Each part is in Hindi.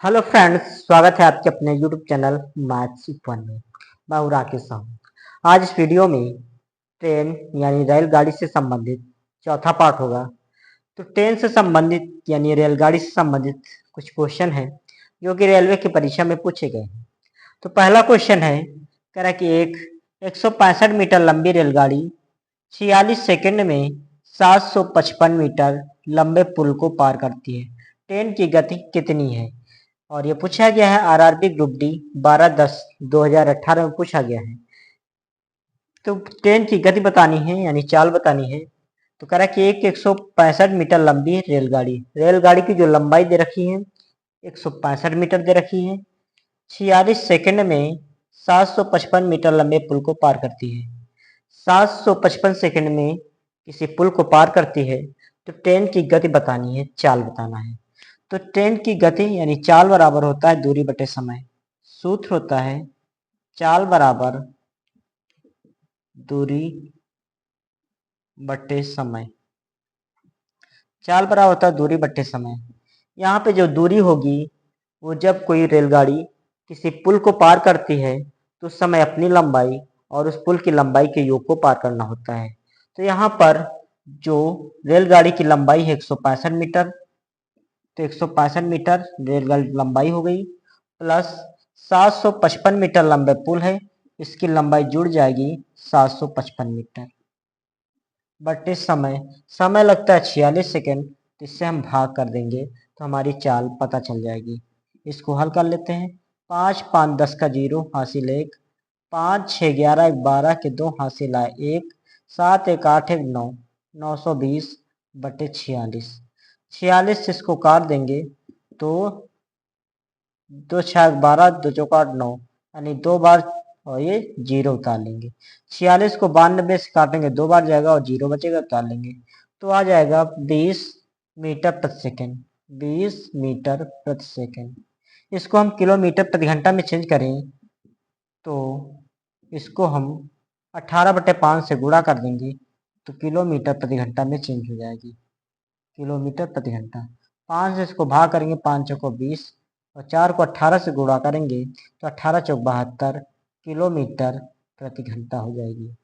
हेलो फ्रेंड्स, स्वागत है आपके अपने यूट्यूब चैनल मैथ्स वन में। मैं हूँ राकेश साहू। आज इस वीडियो में ट्रेन यानी रेलगाड़ी से संबंधित चौथा पार्ट होगा। तो ट्रेन से संबंधित यानी रेलगाड़ी से संबंधित कुछ क्वेश्चन हैं जो कि रेलवे की परीक्षा में पूछे गए हैं। तो पहला क्वेश्चन है, कह रहा है कि एक 165 मीटर लंबी रेलगाड़ी 46 सेकंड में 755 मीटर लंबे पुल को पार करती है। ट्रेन की गति कितनी है? और ये पूछा गया है आरआरबी ग्रुप डी 12/10/2018 में पूछा गया है। तो ट्रेन की गति बतानी है यानी चाल बतानी है। तो कह रहा है कि एक 165 मीटर लंबी रेलगाड़ी की जो लंबाई दे रखी है 165 मीटर दे रखी है। 46 सेकंड में 755 मीटर लंबे पुल को पार करती है। 755 सेकंड में किसी पुल को पार करती है तो ट्रेन की गति बतानी है, चाल बताना है। तो ट्रेन की गति यानी चाल बराबर होता है दूरी बटे समय। सूत्र होता है चाल बराबर दूरी बटे समय। चाल बराबर होता है दूरी बटे समय। यहाँ पे जो दूरी होगी वो जब कोई रेलगाड़ी किसी पुल को पार करती है तो उस समय अपनी लंबाई और उस पुल की लंबाई के योग को पार करना होता है। तो यहाँ पर जो रेलगाड़ी की लंबाई है 165 मीटर, तो 165 मीटर रेलगाड़ी लंबाई हो गई, प्लस 755 मीटर लंबे पुल है, इसकी लंबाई जुड़ जाएगी 755 मीटर बटे समय। समय लगता है 46 सेकेंड, तो इससे हम भाग कर देंगे तो हमारी चाल पता चल जाएगी। इसको हल कर लेते हैं। 5 5 10 का 0 हासिल 1, 5 6 11 1 12 के 2 हासिल आए 1, 7 1 8 1 9, 920 बटे 46। 46 से इसको काट देंगे तो 2 6 12 2 चौका 9, यानी 2 बार और ये 0 उतार लेंगे। 46 को 92 से काटेंगे 2 बार जाएगा और 0 बचेगा, उतार लेंगे तो आ जाएगा 20 मीटर प्रति सेकेंड। 20 मीटर प्रति सेकेंड। इसको हम किलोमीटर प्रति घंटा में चेंज करें तो इसको हम 18/5 से गुणा कर देंगे तो किलोमीटर प्रति घंटा में चेंज हो जाएगी। किलोमीटर प्रति घंटा। 5 से इसको भाग करेंगे, 5 चौको 20 और 4 को 18 से गुणा करेंगे तो 18 चौक 72 किलोमीटर प्रति घंटा हो जाएगी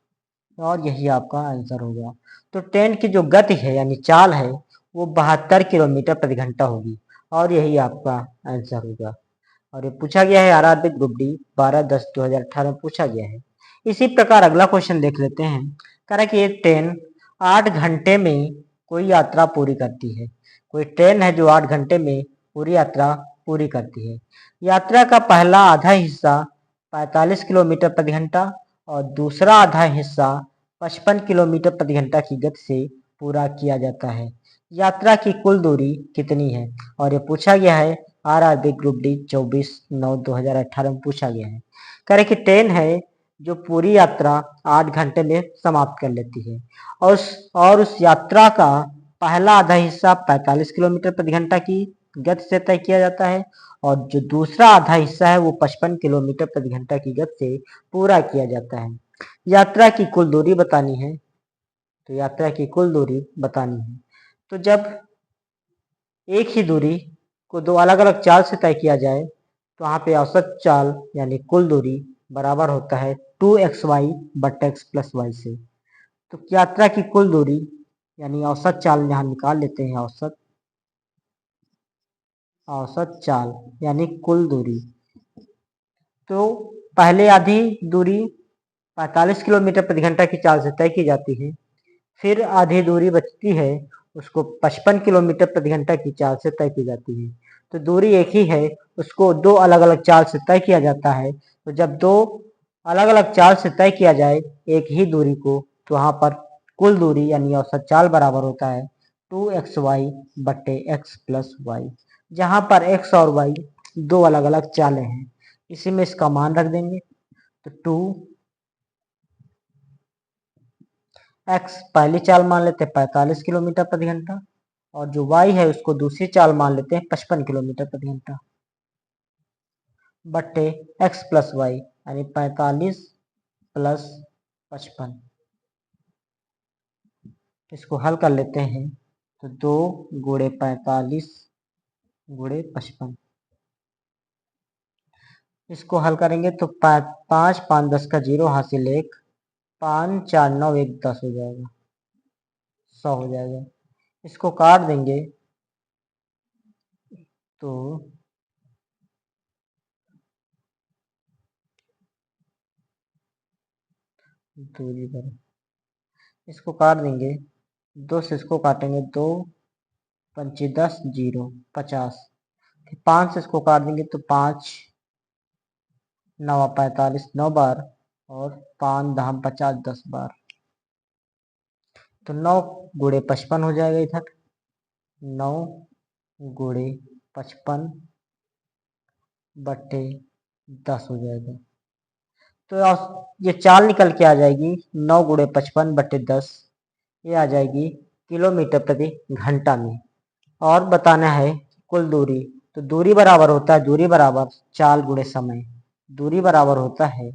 और यही आपका आंसर होगा। तो ट्रेन की जो गति है यानी चाल है वो 72 किलोमीटर प्रति घंटा होगी और यही आपका आंसर होगा। और ये पूछा गया है आरआरबी ग्रुप डी 12/10/2018 में पूछा गया है। इसी प्रकार अगला क्वेश्चन देख लेते हैं। कह रहा है कि एक ट्रेन 8 घंटे में कोई यात्रा पूरी करती है। कोई ट्रेन है जो 8 घंटे में पूरी यात्रा पूरी करती है। यात्रा का पहला आधा हिस्सा 45 किलोमीटर प्रति घंटा और दूसरा आधा हिस्सा 55 किलोमीटर प्रति घंटा की गति से पूरा किया जाता है। यात्रा की कुल दूरी कितनी है? और ये पूछा गया है आरआरबी ग्रुप डी 24/9/2018 में पूछा गया है। कह रहे कि ट्रेन है जो पूरी यात्रा 8 घंटे में समाप्त कर लेती है और उस यात्रा का पहला आधा हिस्सा 45 किलोमीटर प्रति घंटा की गति से तय किया जाता है और जो दूसरा आधा हिस्सा है वो 55 किलोमीटर प्रति घंटा की गति से पूरा किया जाता है। यात्रा की कुल दूरी बतानी है। तो यात्रा की कुल दूरी बतानी है तो जब एक ही दूरी को दो अलग अलग चाल से तय किया जाए तो वहाँ पे औसत चाल यानी कुल दूरी बराबर होता है 2xy बटे x प्लस वाई से। तो यात्रा की कुल दूरी यानी औसत चाल यहाँ निकाल लेते हैं। औसत चाल यानी कुल दूरी। तो पहले आधी दूरी 45 किलोमीटर प्रति घंटा की चाल से तय की जाती है, फिर आधी दूरी बचती है उसको 55 किलोमीटर प्रति घंटा की चाल से तय की जाती है। तो दूरी एक ही है, उसको दो अलग अलग चाल से तय किया जाता है। तो जब दो अलग अलग चाल से तय किया जाए एक ही दूरी को तो वहाँ पर कुल दूरी यानी औसत चाल बराबर होता है 2xy बटे x प्लस वाई, जहाँ पर x और y दो अलग अलग चालें हैं। इसी में इसका मान रख देंगे तो 2x पहली चाल मान लेते हैं 45 किलोमीटर प्रति घंटा और जो y है उसको दूसरी चाल मान लेते हैं 55 किलोमीटर प्रति घंटा बट्टे x प्लस वाई यानी 45 प्लस 55। इसको हल कर लेते हैं तो 2 गुणे 45 गुणे 55 इसको हल करेंगे तो 5 5 10 का 0 हासिल 1, 5 4 9 1 10 हो जाएगा, 100 हो जाएगा। इसको काट देंगे तो दूरी पर इसको काट देंगे, 2 से इसको काटेंगे, 2 पंचे 10 0 50, 5 से इसको काट देंगे तो 5 9 45 9 बार, और 5 10 50 10 बार, तो 9 गुणे 55 हो जाएगा इधर, 9 गुणे 55 बट्टे 10 हो जाएगा। तो ये चाल निकल के आ जाएगी 9 गुणे 55 बट्टे 10, ये आ जाएगी किलोमीटर प्रति घंटा में। और बताना है कुल दूरी, तो दूरी बराबर होता है दूरी बराबर चाल गुणे समय, दूरी बराबर होता है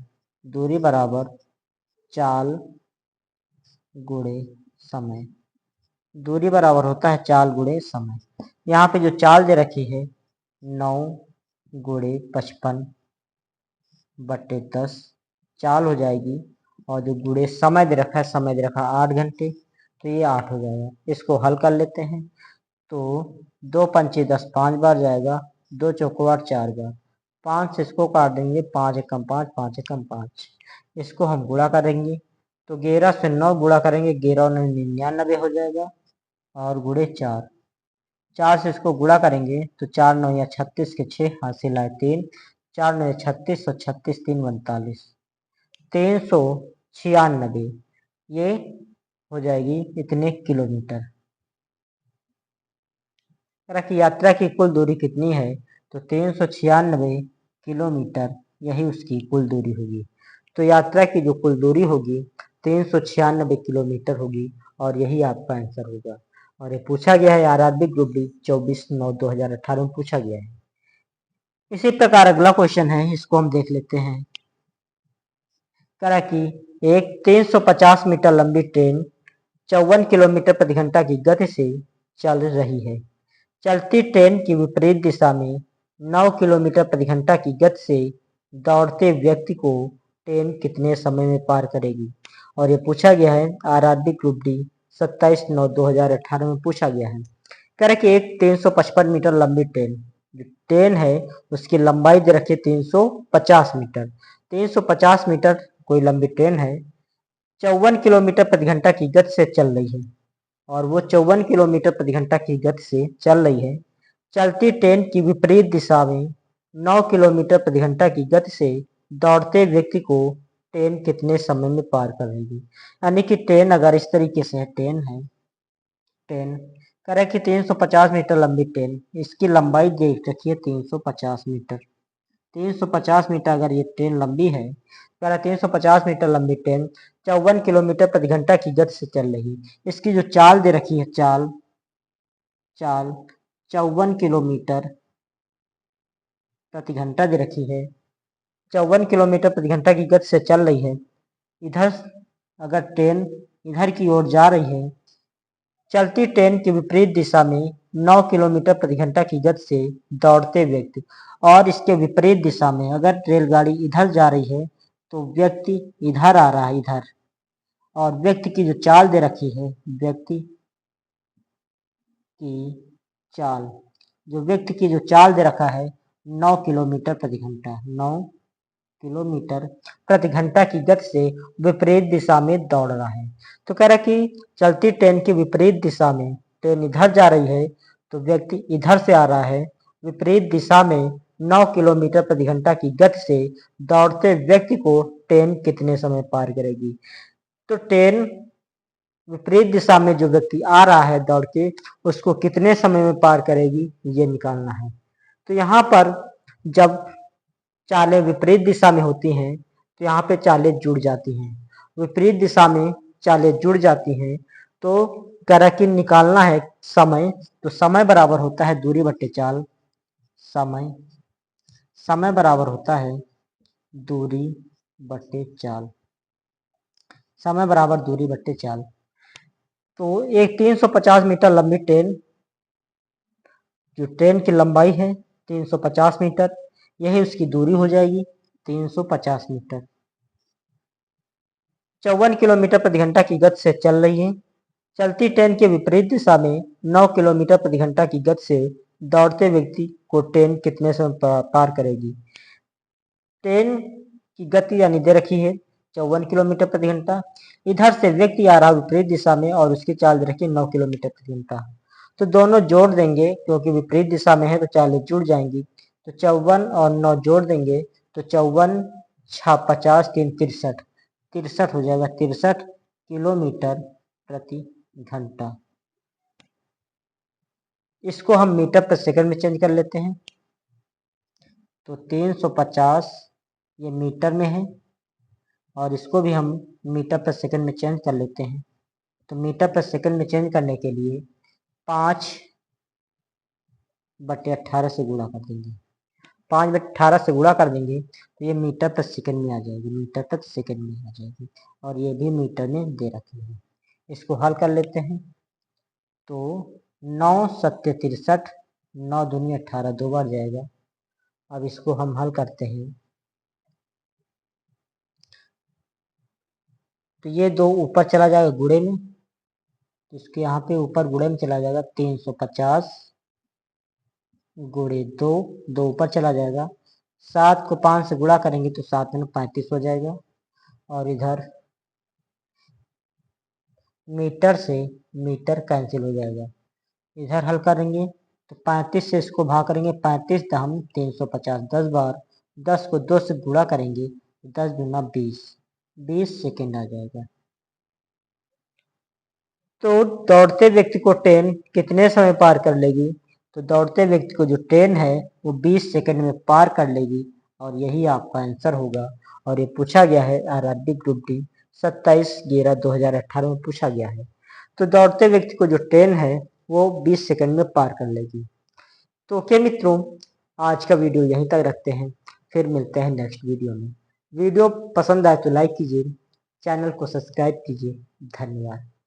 दूरी बराबर चाल गुणे समय, दूरी बराबर होता है चाल गुणे समय। यहाँ पे जो चाल दे रखी है 9 गुणे 55 बट्टे 10 चाल हो जाएगी, और जो गुणे समय दे रखा है, समय दे रखा है 8 घंटे, तो ये 8 हो जाएगा। इसको हल कर लेते हैं तो 2 पंचे 10 5 बार जाएगा, 2 चौको 8 4 बार, 5 से इसको काट देंगे, 5 एकम 5 5 एकम 5, इसको हम गुणा करेंगे तो 11 से 9 गुणा करेंगे, 11 और 9 99 हो जाएगा, और गुणे 4, 4 से इसको गुणा करेंगे तो 4 9 या 36 के 6 हासिल आए 3, 4 9 36 और 36 3 49, 396, ये हो जाएगी इतने किलोमीटर। तरह की यात्रा की कुल दूरी कितनी है, तो 396 किलोमीटर, यही उसकी कुल दूरी होगी। तो यात्रा की जो कुल दूरी होगी 396 किलोमीटर होगी, और यही आपका आंसर होगा। और ये पूछा गया है आरआरबी ग्रुप डी 24/9/2018 में पूछा गया है। इसी प्रकार अगला क्वेश्चन है, इसको हम देख लेते हैं। कह रहा कि एक 350 मीटर लंबी ट्रेन 54 किलोमीटर प्रति घंटा की गति से चल रही है। चलती ट्रेन की विपरीत दिशा में 9 किलोमीटर प्रति घंटा की गति से दौड़ते व्यक्ति को ट्रेन कितने समय में पार करेगी। और ये पूछा गया है आरआरबी ग्रुप डी 27/9/2018 में पूछा गया है। कह रहे कि एक 355 मीटर लंबी ट्रेन, जो ट्रेन है उसकी लंबाई दे रखी है 350 मीटर, 350 मीटर कोई लंबी ट्रेन है, 54 किलोमीटर प्रति घंटा की गति से चल रही है, और वो 54 किलोमीटर प्रति घंटा की गति से चल रही है। चलती ट्रेन की विपरीत दिशा में 9 किलोमीटर प्रति घंटा की गति से दौड़ते व्यक्ति को ट्रेन कितने समय में पार करेगी। यानी कि ट्रेन अगर इस तरीके से है, ट्रेन करे कि 350 मीटर लंबी ट्रेन, इसकी लंबाई देख रखिए 350 मीटर, 350 मीटर अगर ये ट्रेन लंबी है, कह रहा 350 मीटर लंबी ट्रेन 54 किलोमीटर प्रति घंटा की गति से चल रही, इसकी जो चाल दे रखी है, चाल 54 किलोमीटर प्रति घंटा दे रखी है, 54 किलोमीटर प्रति घंटा की गति से चल रही है। इधर अगर ट्रेन इधर की ओर जा रही है, चलती ट्रेन की विपरीत दिशा में 9 किलोमीटर प्रति घंटा की गति से दौड़ते व्यक्ति, और इसके विपरीत दिशा में अगर रेलगाड़ी इधर जा रही है तो व्यक्ति इधर आ रहा है, इधर, और व्यक्ति की जो चाल दे रखी है, व्यक्ति की चाल, जो व्यक्ति की जो चाल दे रखा है 9 किलोमीटर प्रति घंटा, 9 किलोमीटर प्रति घंटा की गति से विपरीत दिशा में दौड़ रहा है। तो कह रहा है कि चलती ट्रेन की विपरीत दिशा में, ट्रेन इधर जा रही है तो व्यक्ति इधर से आ रहा है, विपरीत दिशा में 9 किलोमीटर प्रति घंटा की गति से दौड़ते व्यक्ति को ट्रेन कितने समय पार करेगी। तो ट्रेन विपरीत दिशा में जो व्यक्ति आ रहा है दौड़ के, उसको कितने समय में पार करेगी, ये निकालना है। तो यहाँ पर जब चालें विपरीत दिशा में होती हैं तो यहाँ पे चालें जुड़ जाती हैं, विपरीत दिशा में चालें जुड़ जाती हैं, तो कह कि निकालना है समय, तो समय बराबर होता है दूरी बट्टे चाल, समय समय बराबर होता है दूरी बट्टे चाल, समय बराबर दूरी बट्टे चाल। तो एक 350 मीटर लंबी ट्रेन, जो ट्रेन की लंबाई है 350 मीटर, यही उसकी दूरी हो जाएगी 350 मीटर। 54 किलोमीटर प्रति घंटा की गति से चल रही है। चलती ट्रेन के विपरीत दिशा में 9 किलोमीटर प्रति घंटा की गति से दौड़ते व्यक्ति को ट्रेन कितने समय पार करेगी। ट्रेन की गति यानी दे रखी है 54 किलोमीटर प्रति घंटा। इधर से व्यक्ति आ रहा विपरीत दिशा में और उसकी चाल दे रखी है 9 किलोमीटर प्रति घंटा। तो दोनों जोड़ देंगे क्योंकि विपरीत दिशा में है तो चालें जुड़ जाएंगी। तो 54 और 9 जोड़ देंगे तो 54 छा 50 3 63 63 हो जाएगा 63 किलोमीटर प्रति घंटा। इसको हम मीटर प्रति सेकंड में चेंज कर लेते हैं। तो 350 ये मीटर में है और इसको भी हम मीटर प्रति सेकंड में चेंज कर लेते हैं। तो मीटर प्रति सेकंड में चेंज करने के लिए 5/18 से गुणा कर देंगे। 5/18 से गुणा कर देंगे तो ये मीटर प्रति सेकंड में आ जाएगी, मीटर प्रति सेकंड में आ जाएगी और ये भी मीटर में दे रखी है। इसको हल कर लेते हैं। तो 9 सत्ते 63, 9 दूनी 18 दो बार जाएगा। अब इसको हम हल करते हैं तो ये दो ऊपर चला जाएगा गुणे में, तो इसके यहाँ पे ऊपर गुणे में चला जाएगा 350 गुणे 2, 2 ऊपर चला जाएगा। 7 को 5 से गुणा करेंगे तो 7 में 35 हो जाएगा और इधर मीटर से मीटर कैंसिल हो जाएगा। इधर हल करेंगे तो 35 से इसको भाग करेंगे, 35 दहम 350 10 बार, 10 को 2 से गुणा करेंगे 10 दूना 20 सेकेंड आ जाएगा। तो दौड़ते व्यक्ति को ट्रेन कितने समय पार कर लेगी। तो दौड़ते व्यक्ति को जो ट्रेन है वो 20 सेकंड में पार कर लेगी और यही आपका आंसर होगा। और ये पूछा गया है आरआरबी ग्रुप डी 27/11/2018 में पूछा गया है। तो दौड़ते व्यक्ति को जो ट्रेन है वो 20 सेकंड में पार कर लेगी। तो ओके मित्रों, आज का वीडियो यहीं तक रखते हैं, फिर मिलते हैं नेक्स्ट वीडियो में। वीडियो पसंद आए तो लाइक कीजिए, चैनल को सब्सक्राइब कीजिए। धन्यवाद।